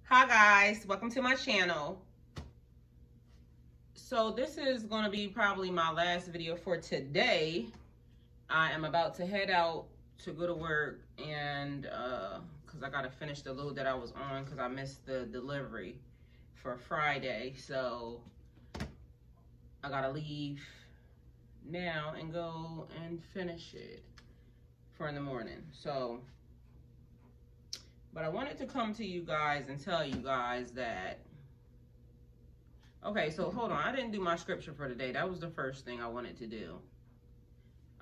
Hi guys, welcome to my channel. So this is going to be probably my last video for today. I am about to head out to go to work and because I got to finish the load that I was on because I missed the delivery for Friday. So I got to leave now and go and finish it for in the morning. So but I wanted to come to you guys and tell you guys that, okay, so hold on. I didn't do my scripture for today. That was the first thing I wanted to do.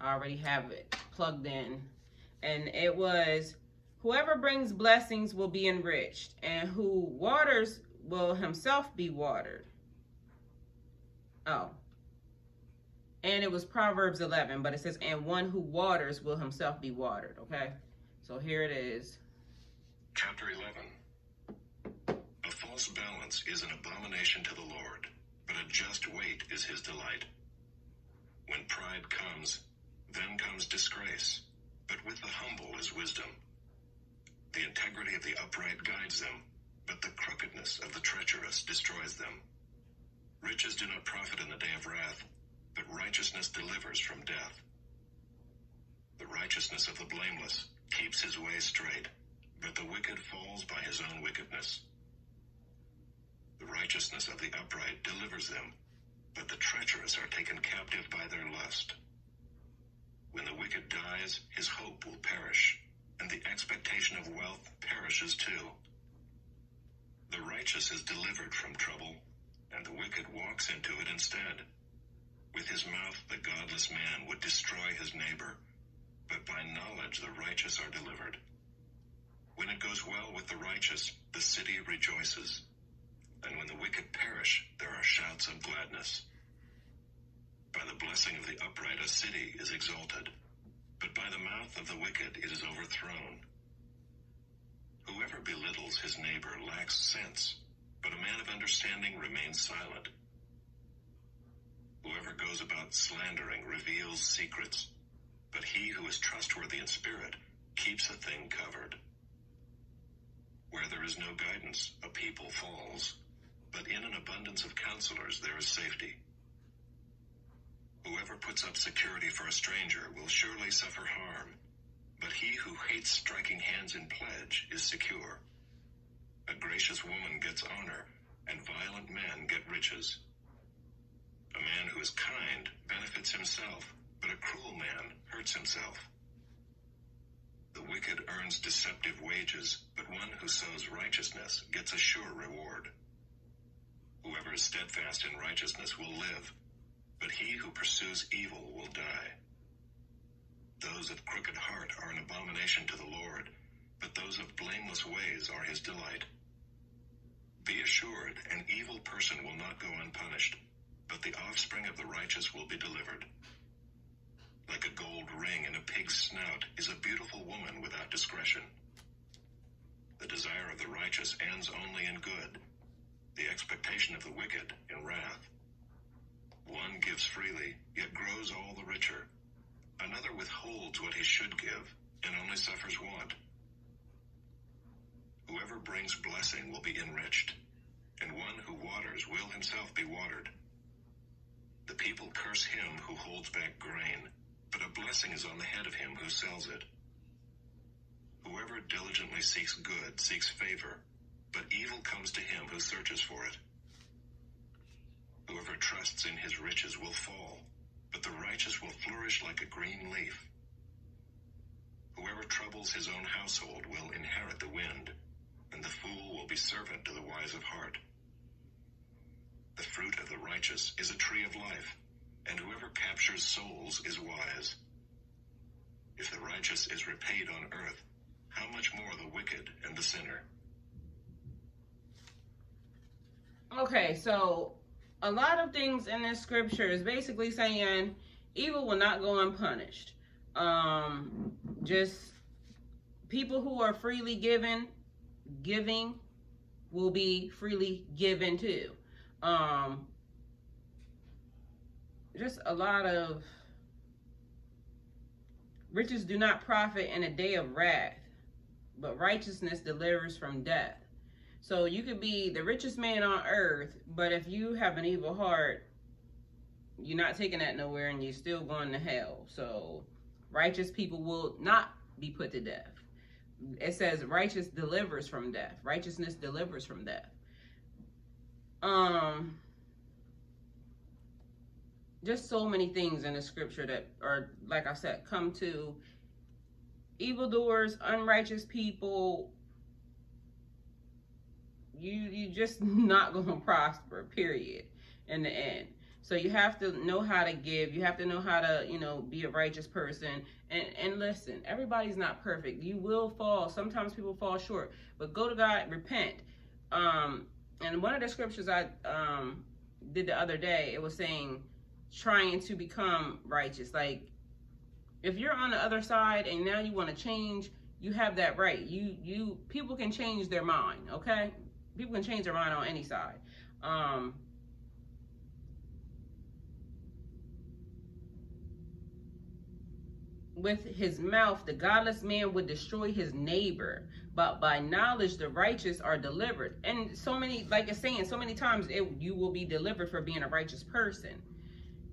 I already have it plugged in. And it was, whoever brings blessings will be enriched, and who waters will himself be watered. Oh. And it was Proverbs 11, but it says, and one who waters will himself be watered, okay? So here it is. Chapter 11. A false balance is an abomination to the Lord, but a just weight is his delight. When pride comes, then comes disgrace, but with the humble is wisdom. The integrity of the upright guides them, but the crookedness of the treacherous destroys them. Riches do not profit in the day of wrath, but righteousness delivers from death. The righteousness of the blameless keeps his way straight, but the wicked falls by his own wickedness. The righteousness of the upright delivers them, but the treacherous are taken captive by their lust. When the wicked dies, his hope will perish, and the expectation of wealth perishes too. The righteous is delivered from trouble, and the wicked walks into it instead. With his mouth the godless man would destroy his neighbor, but by knowledge the righteous are delivered. When it goes well with the righteous, the city rejoices, and when the wicked perish, there are shouts of gladness. By the blessing of the upright a city is exalted, but by the mouth of the wicked it is overthrown. Whoever belittles his neighbor lacks sense, but a man of understanding remains silent. Whoever goes about slandering reveals secrets, but he who is trustworthy in spirit keeps a thing covered. Where there is no guidance, a people falls, but in an abundance of counselors there is safety. Whoever puts up security for a stranger will surely suffer harm, but he who hates striking hands in pledge is secure. A gracious woman gets honor, and violent men get riches. A man who is kind benefits himself, but a cruel man hurts himself. The wicked earns deceptive wages, but one who sows righteousness gets a sure reward. Whoever is steadfast in righteousness will live, but he who pursues evil will die. Those of crooked heart are an abomination to the Lord, but those of blameless ways are his delight. Be assured, an evil person will not go unpunished, but the offspring of the righteous will be delivered. Like a gold ring in a pig's snout is a beautiful woman without discretion. The desire of the righteous ends only in good, the expectation of the wicked in wrath. One gives freely, yet grows all the richer. Another withholds what he should give, and only suffers want. Whoever brings blessing will be enriched, and one who waters will himself be watered. The people curse him who holds back grain, but a blessing is on the head of him who sells it. Whoever diligently seeks good seeks favor, but evil comes to him who searches for it. Whoever trusts in his riches will fall, but the righteous will flourish like a green leaf. Whoever troubles his own household will inherit the wind, and the fool will be servant to the wise of heart. The fruit of the righteous is a tree of life, and whoever captures souls is wise. If the righteous is repaid on earth, how much more the wicked and the sinner? Okay, so a lot of things in this scripture is basically saying evil will not go unpunished. Just people who are freely giving will be freely given too. Just a lot of riches do not profit in a day of wrath, but righteousness delivers from death. So you could be the richest man on earth, but if you have an evil heart, you're not taking that nowhere and you're still going to hell. So righteous people will not be put to death. It says righteous delivers from death. Righteousness delivers from death. Just so many things in the scripture that are, like I said, come to evildoers, unrighteous people. You just not gonna prosper, period, in the end. So you have to know how to give. You have to know how to, you know, be a righteous person. And listen, everybody's not perfect. You will fall. Sometimes people fall short. But go to God, repent. And one of the scriptures I did the other day, it was saying, trying to become righteous. Like, if you're on the other side and now you want to change, you have that right. People can change their mind, okay? People can change their mind on any side. With his mouth, the godless man would destroy his neighbor, but by knowledge, the righteous are delivered. And so many, like it's saying, so many times you will be delivered for being a righteous person.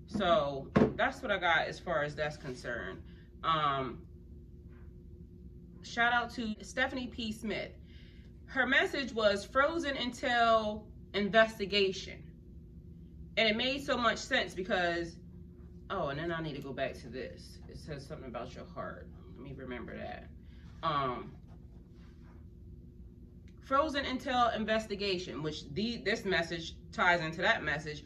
So that's what I got as far as that's concerned. Shout out to Stephanie P. Smith. Her message was frozen until investigation. And it made so much sense because, oh, and then I need to go back to this. It says something about your heart. Let me remember that. Frozen until investigation, which this message ties into that message.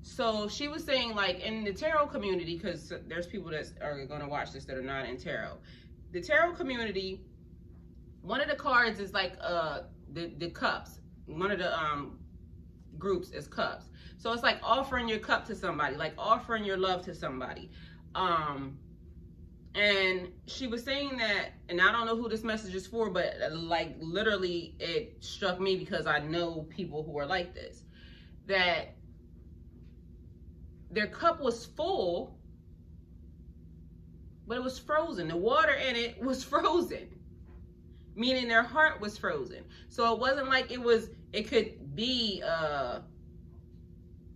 So she was saying, like, in the tarot community, because there's people that are going to watch this that are not in tarot. The tarot community, one of the cards is like the cups. One of the groups is cups. So it's like offering your cup to somebody, like offering your love to somebody. And she was saying that, and I don't know who this message is for, but like literally it struck me because I know people who are like this, that their cup was full, but it was frozen. The water in it was frozen, meaning their heart was frozen. So it wasn't like it could be,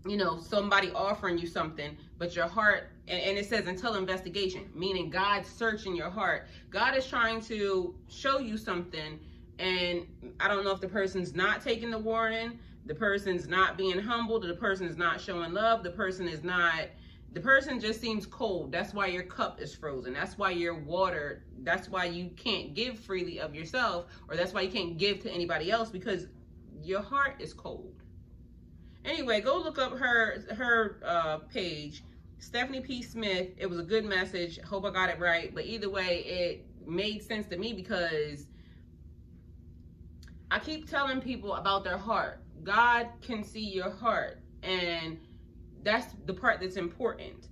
you know, somebody offering you something, but your heart, and it says until investigation, meaning God's searching your heart. God is trying to show you something, and I don't know if the person's not taking the warning, the person's not being humbled, the person is not showing love, the person just seems cold. That's why your cup is frozen. That's why your water, that's why you can't give freely of yourself, or that's why you can't give to anybody else, because your heart is cold. Anyway, go look up her page, Stephanie P. Smith. It was a good message. Hope I got it right. But either way, it made sense to me because I keep telling people about their heart. God can see your heart, and that's the part that's important.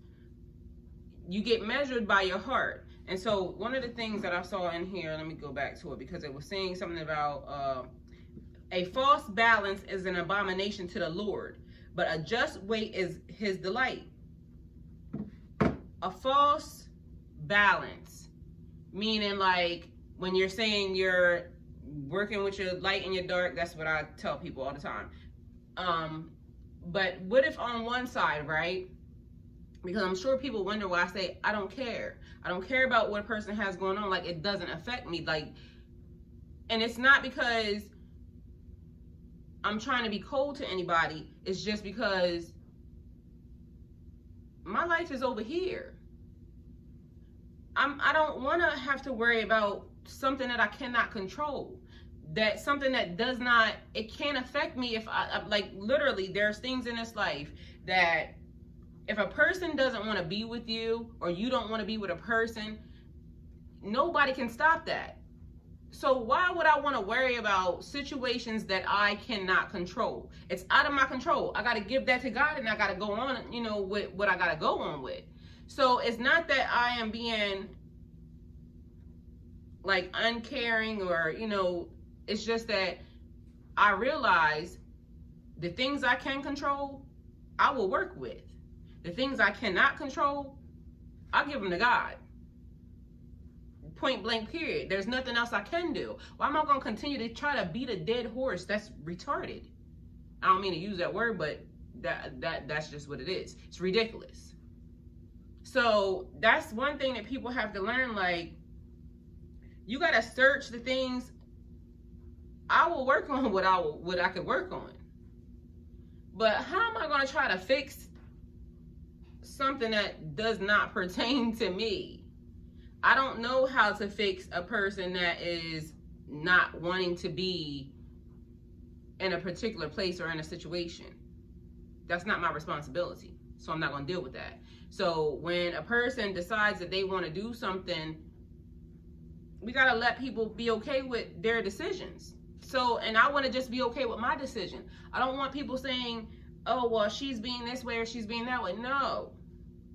You get measured by your heart. And so one of the things that I saw in here, let me go back to it because it was saying something about a false balance is an abomination to the Lord, but a just weight is his delight. A false balance, meaning like when you're saying you're working with your light and your dark, that's what I tell people all the time. But what if on one side, right? Because I'm sure people wonder why I say, I don't care. I don't care about what a person has going on. Like, it doesn't affect me. Like, and it's not because I'm trying to be cold to anybody. It's just because my life is over here. I don't want to have to worry about something that I cannot control. That something that does not, it can't affect me if I like, literally, there's things in this life that if a person doesn't want to be with you, or you don't want to be with a person, nobody can stop that. So why would I want to worry about situations that I cannot control? It's out of my control. I got to give that to God, and I got to go on, you know, with what I got to go on with. So it's not that I am being like uncaring, or, you know, it's just that I realize the things I can control, I will work with. The things I cannot control, I'll give them to God. Point blank period. There's nothing else I can do. Why am I going to continue to try to beat a dead horse? That's retarded. I don't mean to use that word, but that's just what it is. It's ridiculous. So that's one thing that people have to learn. Like, you got to search the things. I will work on what I could work on. But how am I going to try to fix something that does not pertain to me? I don't know how to fix a person that is not wanting to be in a particular place or in a situation. That's not my responsibility. So I'm not going to deal with that. So when a person decides that they want to do something, we got to let people be okay with their decisions. So, and I want to just be okay with my decision. I don't want people saying, oh, well, she's being this way or she's being that way. No.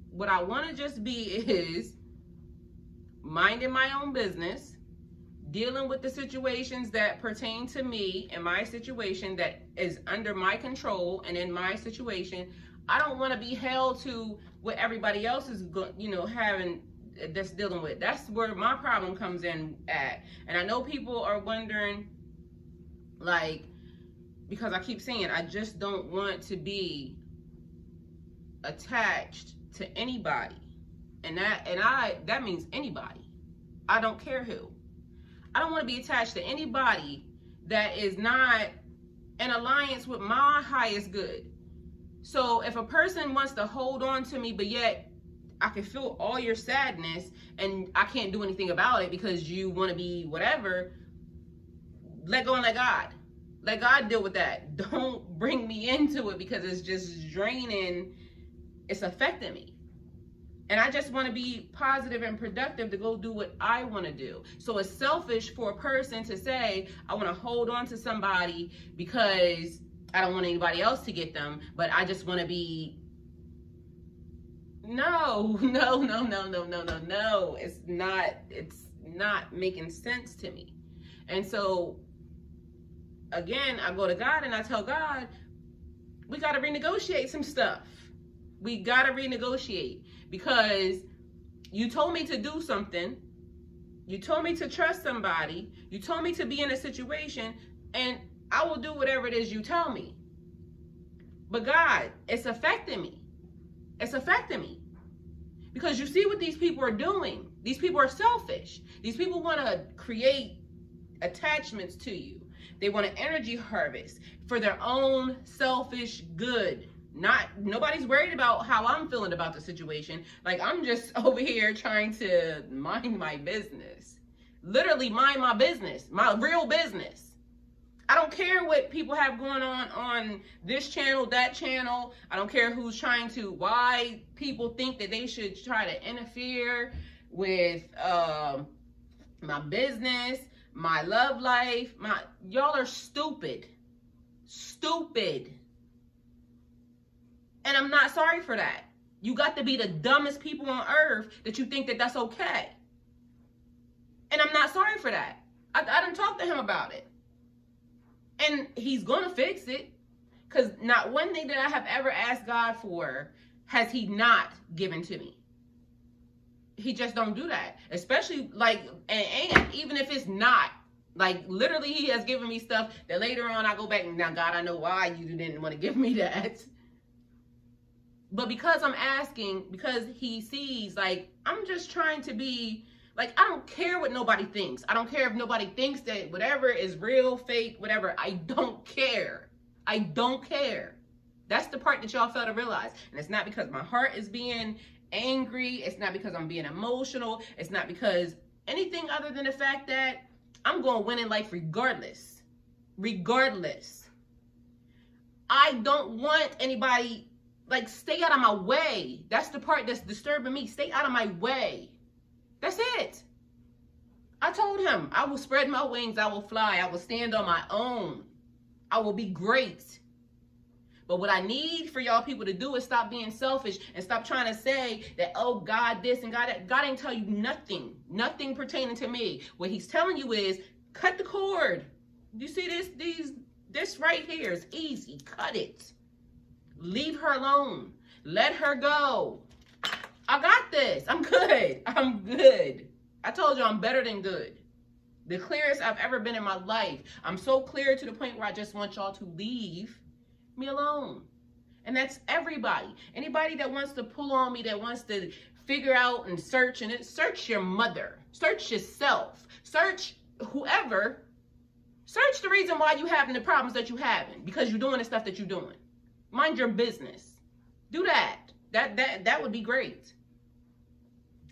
What I want to just be is minding my own business, dealing with the situations that pertain to me and my situation that is under my control and in my situation. I don't want to be held to what everybody else is, having, that's dealing with. That's where my problem comes in at. And I know people are wondering, like, because I keep saying, I just don't want to be attached to anybody. And that means anybody. I don't care who. I don't want to be attached to anybody that is not in alliance with my highest good. So if a person wants to hold on to me, but yet I can feel all your sadness and I can't do anything about it because you want to be whatever, let go and let God. Let God deal with that. Don't bring me into it because it's just draining. It's affecting me. And I just want to be positive and productive to go do what I want to do. So it's selfish for a person to say, I want to hold on to somebody because I don't want anybody else to get them, but I just want to be... No. It's not making sense to me. And so, again, I go to God and I tell God, we got to renegotiate some stuff. We got to renegotiate because you told me to do something. You told me to trust somebody. You told me to be in a situation, and I will do whatever it is you tell me. But God, it's affecting me. It's affecting me. Because you see what these people are doing. These people are selfish. These people want to create attachments to you. They want to energy harvest for their own selfish good. Nobody's worried about how I'm feeling about the situation. Like, I'm just over here trying to mind my business. Literally mind my business, my real business. I don't care what people have going on this channel, that channel. I don't care who's trying to, why people think that they should try to interfere with my business, my love life. Y'all are stupid. Stupid. And I'm not sorry for that. You got to be the dumbest people on earth that you think that that's okay. And I'm not sorry for that. I done talked to him about it. And he's going to fix it. Because not one thing that I have ever asked God for has he not given to me. He just don't do that. Especially like, and even if it's not. Like, literally he has given me stuff that later on I go back and, now God, I know why you didn't want to give me that. But because I'm asking, because he sees, like, I'm just trying to be, like, I don't care what nobody thinks. I don't care if nobody thinks that whatever is real, fake, whatever. I don't care. I don't care. That's the part that y'all fail to realize. And it's not because my heart is being angry. It's not because I'm being emotional. It's not because anything other than the fact that I'm going to win in life regardless. Regardless. I don't want anybody... Like, stay out of my way. That's the part that's disturbing me. Stay out of my way. That's it. I told him, I will spread my wings. I will fly. I will stand on my own. I will be great. But what I need for y'all people to do is stop being selfish and stop trying to say that, oh, God this and God that. God ain't tell you nothing. Nothing pertaining to me. What he's telling you is, cut the cord. You see this right here is easy. Cut it. Leave her alone. Let her go. I got this. I'm good. I'm good. I told you I'm better than good. The clearest I've ever been in my life. I'm so clear to the point where I just want y'all to leave me alone. And that's everybody. Anybody that wants to pull on me, that wants to figure out and search, and search your mother, search yourself, search whoever, search the reason why you having the problems that you having, because you're doing the stuff that you're doing. Mind your business. Do that. That would be great.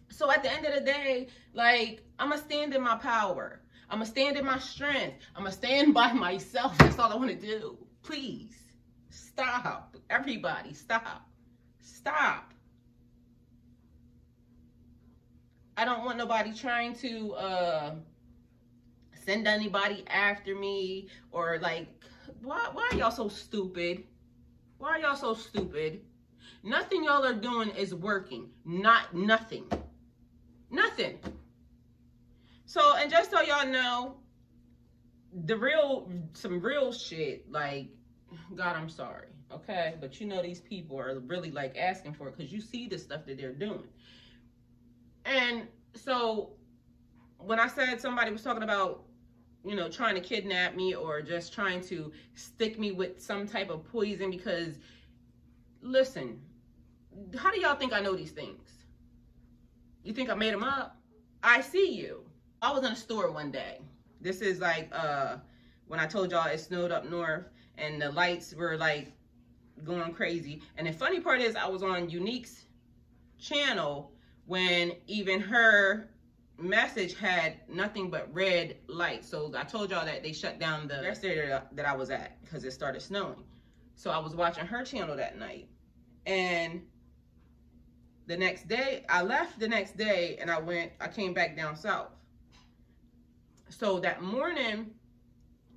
So at the end of the day, like, I'm going to stand in my power. I'm going to stand in my strength. I'm going to stand by myself. That's all I want to do. Please. Stop. Everybody, stop. Stop. I don't want nobody trying to send anybody after me, or like, why are y'all so stupid? Why are y'all so stupid? Nothing y'all are doing is working. Nothing. Nothing. So, and just so y'all know, some real shit, like, God, I'm sorry, okay? But you know these people are really like asking for it because you see the stuff that they're doing. And so when I said somebody was talking about, you know, trying to kidnap me or just trying to stick me with some type of poison, because, listen, how do y'all think I know these things? You think I made them up? I see you. I was in a store one day. This is like when I told y'all it snowed up north and the lights were like going crazy. And the funny part is I was on Unique's channel when even her message had nothing but red lights. So I told y'all that they shut down the rest area that I was at because it started snowing. So I was watching her channel that night. And the next day, I left the next day and I came back down south. So that morning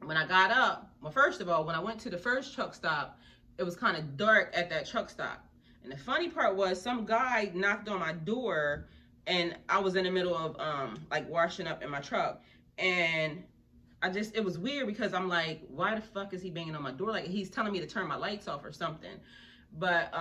when I got up, well, first of all, when I went to the first truck stop, it was kind of dark at that truck stop. And the funny part was some guy knocked on my door and I was in the middle of like washing up in my truck. And it was weird because I'm like, why the fuck is he banging on my door? Like he's telling me to turn my lights off or something. But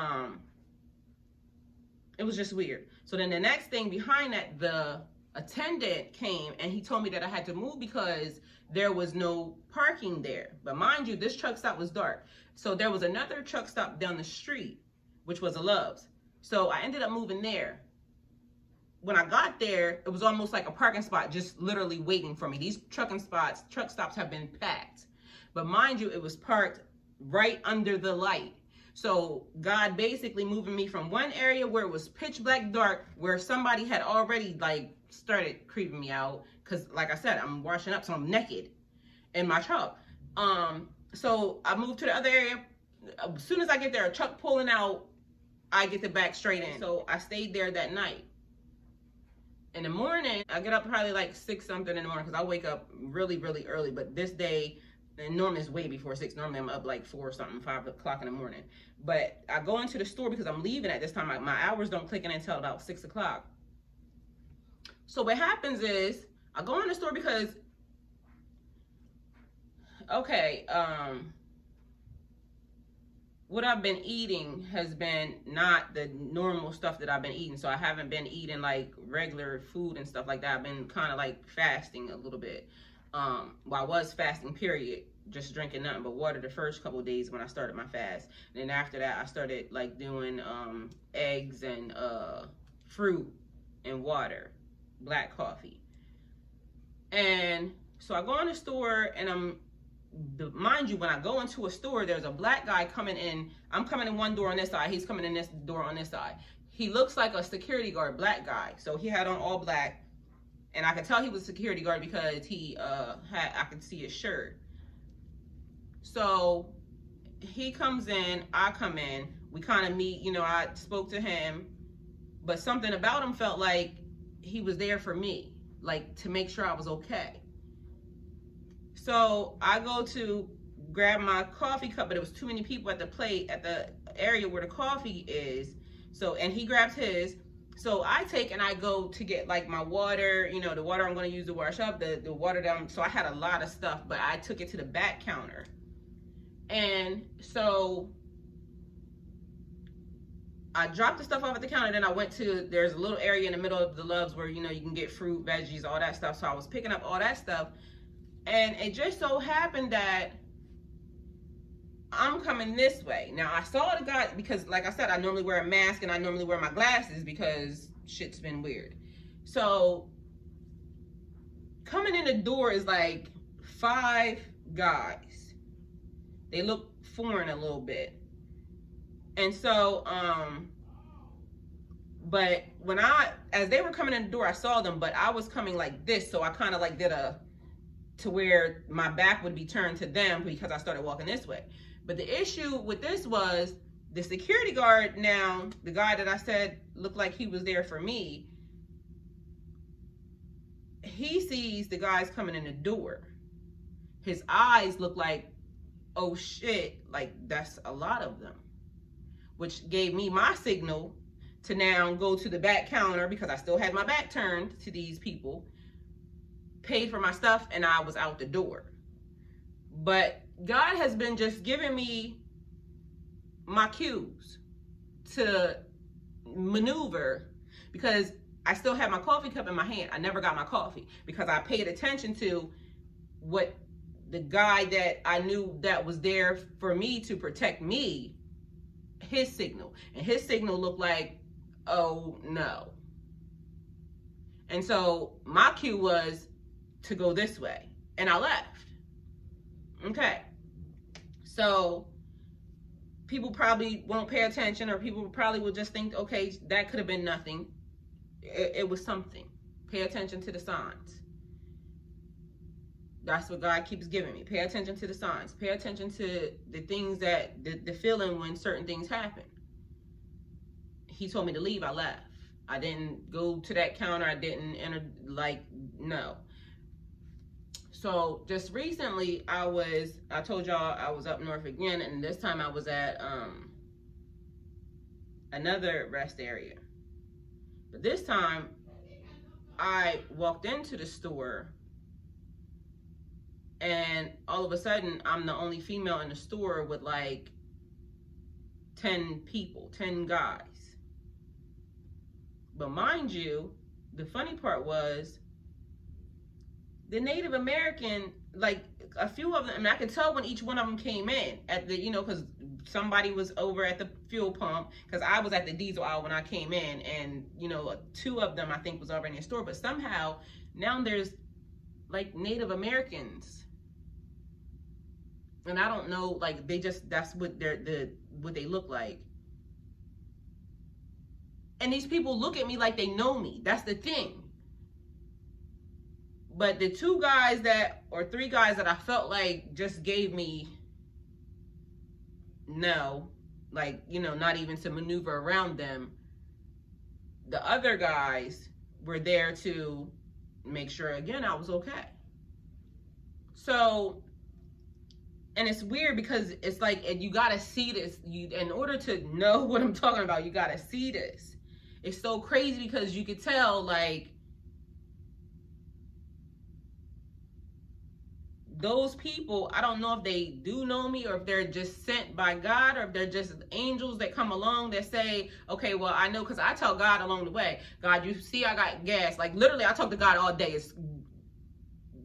it was just weird. So then the next thing behind that, the attendant came and he told me that I had to move because there was no parking there. But mind you, this truck stop was dark. So there was another truck stop down the street, which was a Love's. So I ended up moving there. When I got there, it was almost like a parking spot, just literally waiting for me. These truck stops have been packed. But mind you, it was parked right under the light. So God basically moving me from one area where it was pitch black dark, where somebody had already like started creeping me out. Cause like I said, I'm washing up, so I'm naked in my truck. So I moved to the other area. As soon as I get there, a truck pulling out, I get the back straight in. So I stayed there that night. In the morning, I get up probably like 6 something in the morning because I wake up really, really early. But this day, and normally it's way before 6. Normally I'm up like 4 something, 5 o'clock in the morning. But I go into the store because I'm leaving at this time. My hours don't click in until about 6 o'clock. So what happens is I go in the store because, okay, what I've been eating has been not the normal stuff that I've been eating. So I haven't been eating like regular food and stuff like that. I've been kind of like fasting a little bit. Well, I was fasting, period. Just drinking nothing but water the first couple of days when I started my fast. And then after that, I started like doing eggs and fruit and water, black coffee. And so I go in the store and mind you, when I go into a store, there's a black guy coming in. I'm coming in one door on this side. He's coming in this door on this side. He looks like a security guard, black guy. So he had on all black. And I could tell he was a security guard because I could see his shirt. So he comes in, I come in, we kind of meet, you know, I spoke to him, but something about him felt like he was there for me, like to make sure I was okay. So I go to grab my coffee cup, but it was too many people at the plate, at the area where the coffee is. So, and he grabs his. So I take and I go to get like my water, you know, the water I'm going to use to wash up, the water down. So I had a lot of stuff, but I took it to the back counter. And so I dropped the stuff off at the counter, then I went to, there's a little area in the middle of the Loves where, you know, you can get fruit, veggies, all that stuff. So I was picking up all that stuff. And it just so happened that I'm coming this way. Now, I saw the guy, because like I said, I normally wear a mask and I normally wear my glasses because shit's been weird. So coming in the door is like 5 guys. They look foreign a little bit. And so, but when as they were coming in the door, I saw them, but I was coming like this. So I kind of like did to where my back would be turned to them because I started walking this way. But the issue with this was the security guard now, the guy that I said looked like he was there for me, he sees the guys coming in the door. His eyes look like, oh shit, like that's a lot of them. Which gave me my signal to now go to the back counter because I still had my back turned to these people, paid for my stuff, and I was out the door. But God has been just giving me my cues to maneuver because I still have my coffee cup in my hand. I never got my coffee because I paid attention to what the guy that I knew that was there for me to protect me, his signal. And his signal looked like, oh no. And so my cue was to go this way. And I left. Okay. So people probably won't pay attention, or people probably will just think, okay, that could have been nothing. It was something. Pay attention to the signs. That's what God keeps giving me. Pay attention to the signs. Pay attention to the things that, the feeling when certain things happen. He told me to leave, I left. I didn't go to that counter. I didn't enter, like, no. So just recently I told y'all I was up north again, and this time I was at another rest area. But this time I walked into the store, and all of a sudden I'm the only female in the store with like 10 people, 10 guys. But mind you, the funny part was the Native American, like a few of them, and I could tell when each one of them came in at the, you know, because somebody was over at the fuel pump, because I was at the diesel aisle when I came in, and, you know, 2 of them I think was already in the store. But somehow now there's like Native Americans, and I don't know, like they just, that's what what they look like. And these people look at me like they know me. That's the thing. But the 2 guys or 3 guys that I felt like just gave me no, like, you know, not even to maneuver around them. The other guys were there to make sure, again, I was okay. So, and it's weird because it's like, and you gotta see this. In order to know what I'm talking about, you gotta see this. It's so crazy because you could tell, like, those people, I don't know if they do know me or if they're just sent by God, or if they're just angels that come along that say, okay, well, I know, because I tell God along the way, God, you see I got gas. Like, literally, I talk to God all day.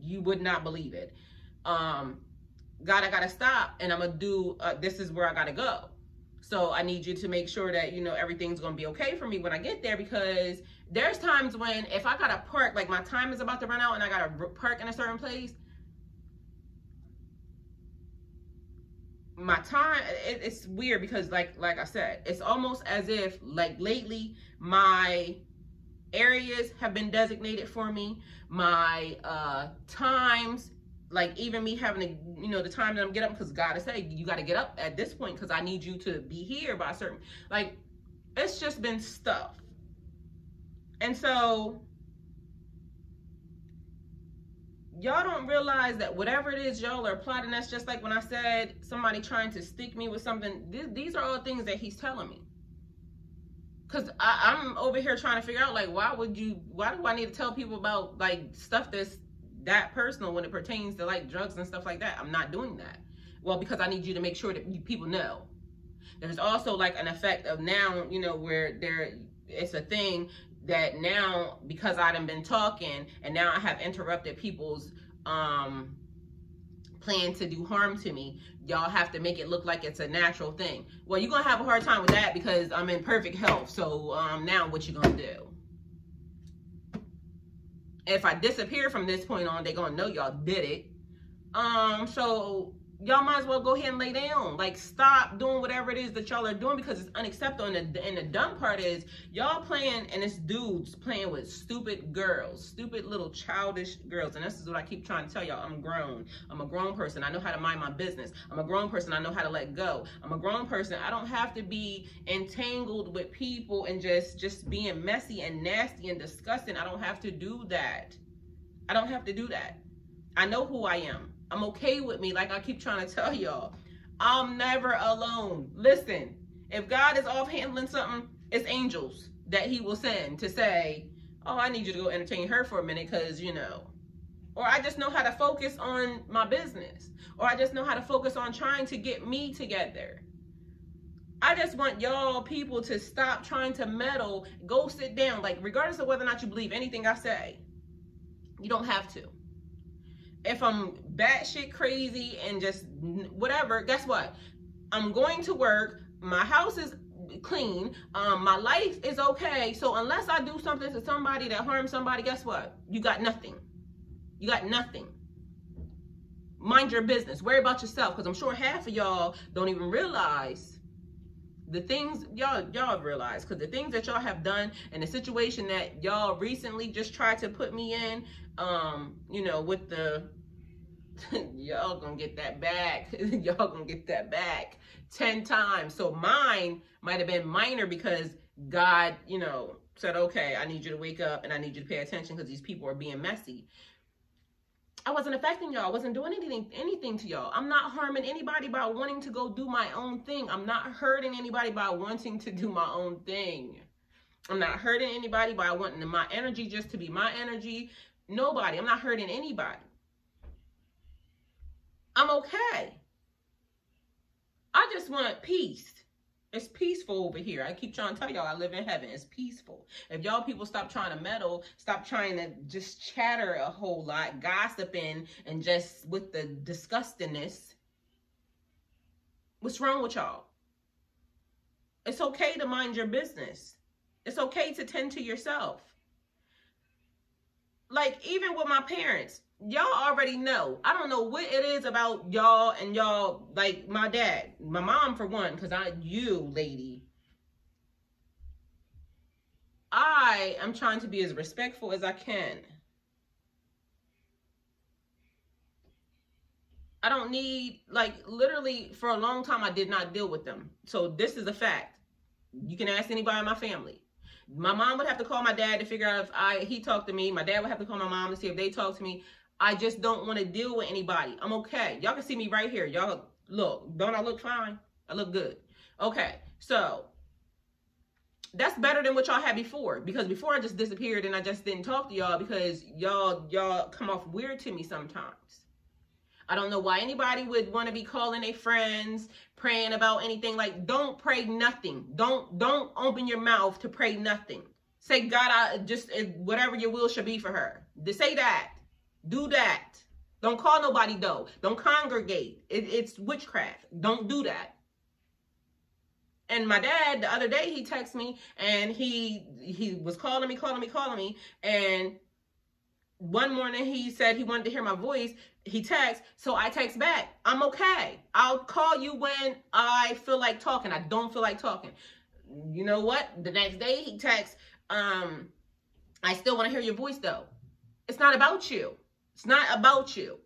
You would not believe it. God, I got to stop, and I'm going to do, this is where I got to go. So I need you to make sure that, you know, everything's going to be okay for me when I get there, because there's times when if I got to park, like my time is about to run out and I got to park in a certain place, my time, it's weird because like I said, it's almost as if like lately my areas have been designated for me. My times, like even me having to, you know, the time that I'm getting up, because God is saying, you got to get up at this point because I need you to be here by a certain, like, it's just been stuff. And so y'all don't realize that whatever it is y'all are plotting, that's just like when I said somebody trying to stick me with something. These are all things that he's telling me. Because I'm over here trying to figure out, like, why do I need to tell people about, like, stuff that's that personal when it pertains to, like, drugs and stuff like that? I'm not doing that. Well, because I need you to make sure that people know. There's also like an effect of now, you know, where it's a thing that now, because I done been talking and now I have interrupted people's plan to do harm to me, y'all have to make it look like it's a natural thing. Well, you're gonna have a hard time with that because I'm in perfect health. So now what you gonna do? If I disappear from this point on, they're gonna know y'all did it. So y'all might as well go ahead and lay down. Like, stop doing whatever it is that y'all are doing, because it's unacceptable. And the dumb part is, y'all playing, and this dude's playing with stupid girls, stupid little childish girls. And this is what I keep trying to tell y'all. I'm grown. I'm a grown person. I know how to mind my business. I'm a grown person. I know how to let go. I'm a grown person. I don't have to be entangled with people and just being messy and nasty and disgusting. I don't have to do that. I don't have to do that. I know who I am. I'm okay with me. Like I keep trying to tell y'all, I'm never alone. Listen, if God is off handling something, it's angels that he will send to say, oh, I need you to go entertain her for a minute because, you know, or I just know how to focus on my business, or I just know how to focus on trying to get me together. I just want y'all people to stop trying to meddle. Go sit down. Like, regardless of whether or not you believe anything I say, you don't have to. If I'm batshit crazy and just whatever, guess what? I'm going to work. My house is clean. My life is okay. So unless I do something to somebody that harms somebody, guess what? You got nothing. You got nothing. Mind your business. Worry about yourself, because I'm sure half of y'all don't even realize the things y'all realize, because the things that y'all have done and the situation that y'all recently just tried to put me in, you know, with the y'all gonna get that back. Y'all gonna get that back 10 times. So mine might have been minor because God, you know, said, okay, I need you to wake up and I need you to pay attention because these people are being messy. I wasn't affecting y'all. I wasn't doing anything to y'all. I'm not harming anybody by wanting to go do my own thing. I'm not hurting anybody by wanting to do my own thing. I'm not hurting anybody by wanting my energy just to be my energy. Nobody. I'm not hurting anybody. I'm okay. I just want peace. It's peaceful over here. I keep trying to tell y'all I live in heaven. It's peaceful. If y'all people stop trying to meddle, stop trying to just chatter a whole lot, gossiping, and just with the disgustingness, what's wrong with y'all? It's okay to mind your business. It's okay to tend to yourself. Like, even with my parents, y'all already know. I don't know what it is about y'all and y'all, like my dad, my mom for one, because you lady, I am trying to be as respectful as I can. I don't need, like, literally for a long time I did not deal with them. So this is a fact. You can ask anybody in my family. My mom would have to call my dad to figure out if he talked to me. My dad would have to call my mom to see if they talked to me. I just don't want to deal with anybody. I'm okay. Y'all can see me right here. Y'all look. Don't I look fine? I look good. Okay. So that's better than what y'all had before. Because before I just disappeared and I just didn't talk to y'all because y'all come off weird to me sometimes. I don't know why anybody would want to be calling their friends, praying about anything. Like, don't pray nothing. Don't open your mouth to pray nothing. Say, God, I just, whatever your will should be for her. Just say that. Do that. Don't call nobody though. Don't congregate. It's witchcraft. Don't do that. And my dad, the other day, he texted me and he was calling me. And one morning he said he wanted to hear my voice. He texts, so I text back. I'm okay. I'll call you when I feel like talking. I don't feel like talking. You know what? The next day he texts, I still want to hear your voice though. It's not about you. It's not about you.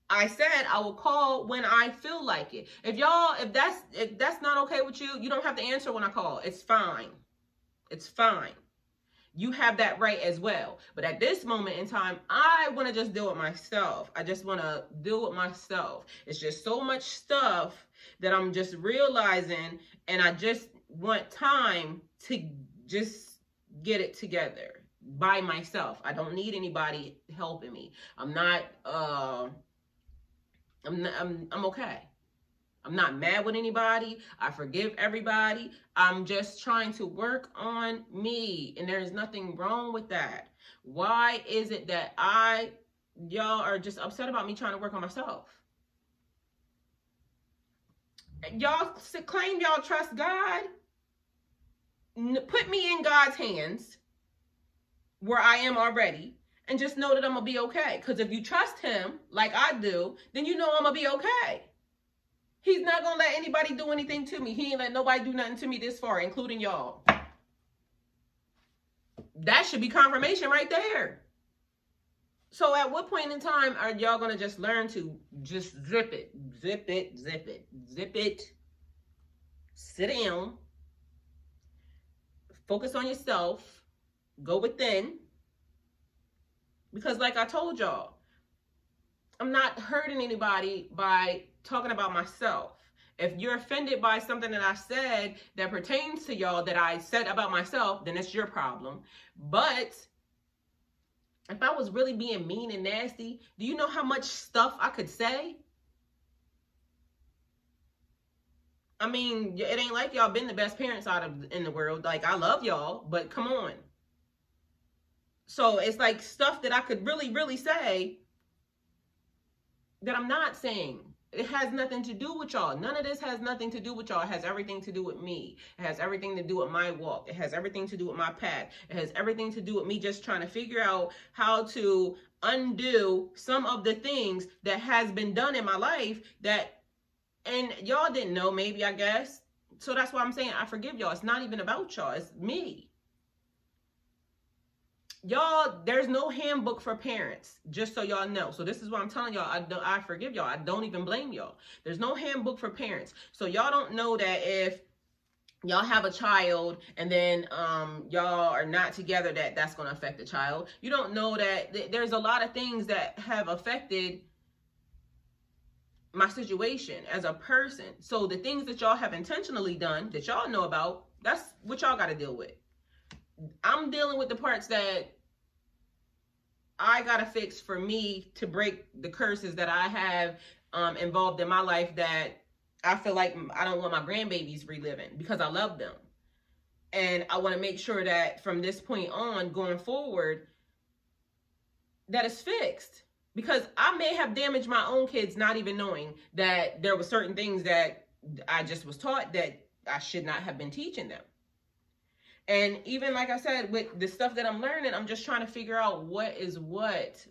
I said I will call when I feel like it. If that's not okay with you, you don't have to answer when I call. It's fine. It's fine. You have that right as well. But at this moment in time, I want to just deal with myself. I just want to deal with myself. It's just so much stuff that I'm just realizing, and I just want time to just get it together by myself. I don't need anybody helping me. I'm okay. I'm not mad with anybody. I forgive everybody. I'm just trying to work on me. And there's nothing wrong with that. Why is it that y'all are just upset about me trying to work on myself? Y'all claim y'all trust God. Put me in God's hands where I am already. And just know that I'm going to be okay. Because if you trust him like I do, then you know I'm going to be okay. He's not going to let anybody do anything to me. He ain't let nobody do nothing to me this far, including y'all. That should be confirmation right there. So at what point in time are y'all going to just learn to just zip it, zip it, zip it, zip it, sit down, focus on yourself, go within? Because like I told y'all, I'm not hurting anybody by talking about myself. If you're offended by something that I said that pertains to y'all that I said about myself, then it's your problem. But if I was really being mean and nasty, do you know how much stuff I could say? I mean, it ain't like y'all been the best parents in the world. Like, I love y'all, but come on. So it's like stuff that I could really, really say that I'm not saying. It has nothing to do with y'all. None of this has nothing to do with y'all. It has everything to do with me. It has everything to do with my walk. It has everything to do with my path. It has everything to do with me just trying to figure out how to undo some of the things that has been done in my life that, and y'all didn't know, maybe, I guess. So that's why I'm saying I forgive y'all. It's not even about y'all. It's me. Y'all, there's no handbook for parents, just so y'all know. So this is what I'm telling y'all. I forgive y'all. I don't even blame y'all. There's no handbook for parents. So y'all don't know that if y'all have a child and then y'all are not together, that's going to affect the child. You don't know that there's a lot of things that have affected my situation as a person. So the things that y'all have intentionally done that y'all know about, that's what y'all got to deal with. I'm dealing with the parts that I got to fix for me to break the curses that I have involved in my life that I feel like I don't want my grandbabies reliving because I love them. And I want to make sure that from this point on, going forward, that it's fixed. Because I may have damaged my own kids not even knowing that there were certain things that I just was taught that I should not have been teaching them. And even like I said, with the stuff that I'm learning, I'm just trying to figure out what is what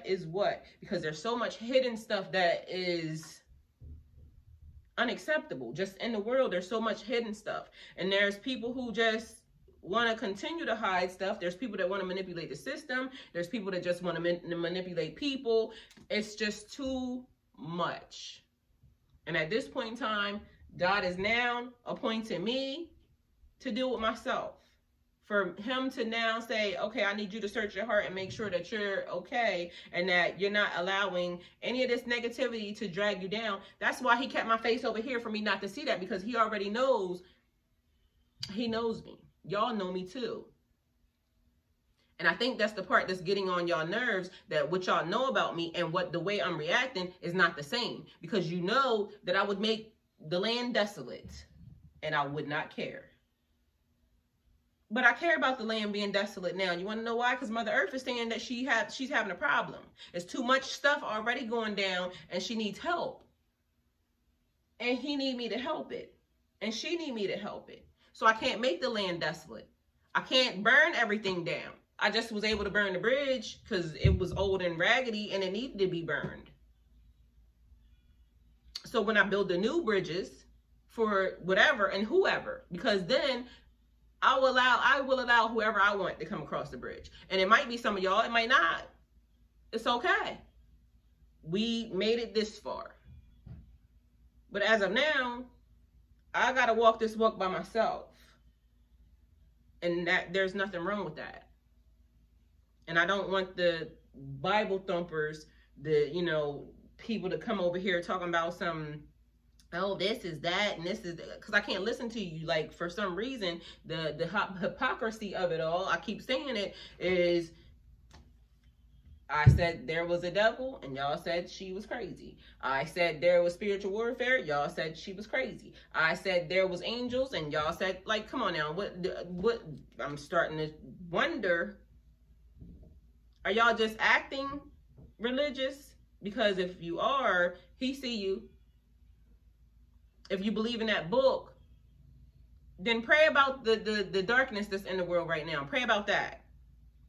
is what, because there's so much hidden stuff that is unacceptable. Just in the world, there's so much hidden stuff. And there's people who just want to continue to hide stuff. There's people that want to manipulate the system. There's people that just want to manipulate people. It's just too much. And at this point in time, God is now appointing me to deal with myself. For him to now say, okay, I need you to search your heart and make sure that you're okay and that you're not allowing any of this negativity to drag you down. That's why he kept my face over here for me not to see that, because he already knows. He knows me. Y'all know me too. And I think that's the part that's getting on y'all nerves, that what y'all know about me and what the way I'm reacting is not the same. Because you know that I would make the land desolate and I would not care. But I care about the land being desolate now. You want to know why? Because Mother Earth is saying that she's having a problem. There's too much stuff already going down and she needs help. And he need me to help it. And she need me to help it. So I can't make the land desolate. I can't burn everything down. I just was able to burn the bridge because it was old and raggedy and it needed to be burned. So when I build the new bridges for whatever and whoever, because then I will allow whoever I want to come across the bridge. And it might be some of y'all, it might not. It's okay. We made it this far. But as of now, I got to walk this walk by myself. And that there's nothing wrong with that. And I don't want the Bible thumpers, the, people to come over here talking about some, oh, this is that, and this is, because I can't listen to you. Like, for some reason, the hypocrisy of it all, I keep saying it, is I said there was a devil, and y'all said she was crazy. I said there was spiritual warfare, y'all said she was crazy. I said there was angels, and y'all said, like, come on now, what, I'm starting to wonder, are y'all just acting religious? Because if you are, he see you. If you believe in that book, then pray about the darkness that's in the world right now. Pray about that.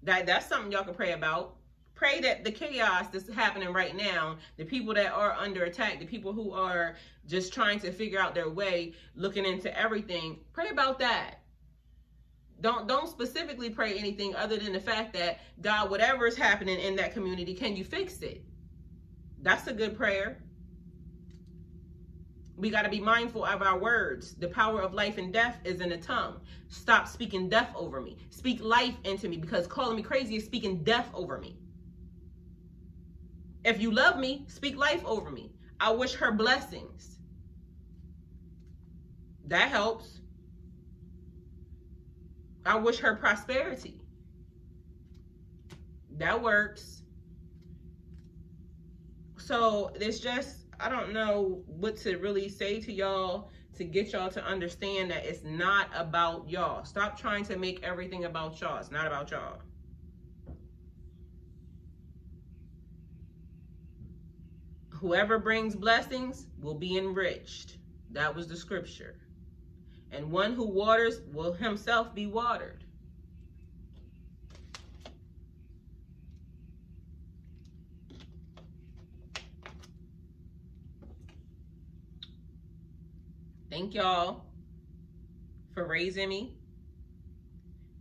That's something y'all can pray about. Pray that the chaos that's happening right now, the people that are under attack, the people who are just trying to figure out their way, looking into everything, pray about that. Don't specifically pray anything other than the fact that, God, whatever is happening in that community, can you fix it? That's a good prayer. We got to be mindful of our words. The power of life and death is in the tongue. Stop speaking death over me. Speak life into me, because calling me crazy is speaking death over me. If you love me, speak life over me. I wish her blessings. That helps. I wish her prosperity. That works. So it's just, I don't know what to really say to y'all to get y'all to understand that it's not about y'all. Stop trying to make everything about y'all. It's not about y'all. Whoever brings blessings will be enriched. That was the scripture. And one who waters will himself be watered. Thank y'all for raising me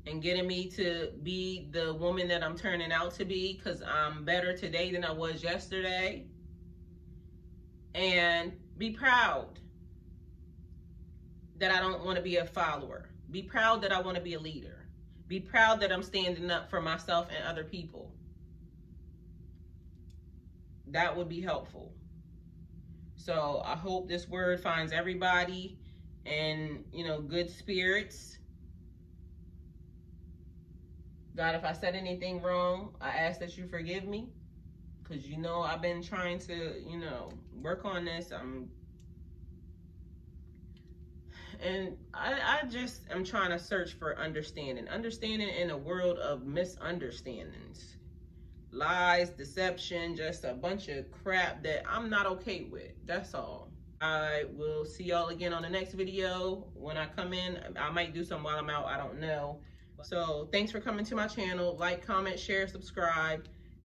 and getting me to be the woman that I'm turning out to be, because I'm better today than I was yesterday. And be proud that I don't want to be a follower. Be proud that I want to be a leader. Be proud that I'm standing up for myself and other people. That would be helpful. So I hope this word finds everybody in, good spirits. God, if I said anything wrong, I ask that you forgive me. Because, I've been trying to, work on this. And I just am trying to search for understanding. Understanding in a world of misunderstandings. Lies, deception, just a bunch of crap that I'm not okay with. That's all. I will see y'all again on the next video. When I come in, I might do some while I'm out. I don't know. So thanks for coming to my channel. Like, comment, share, subscribe.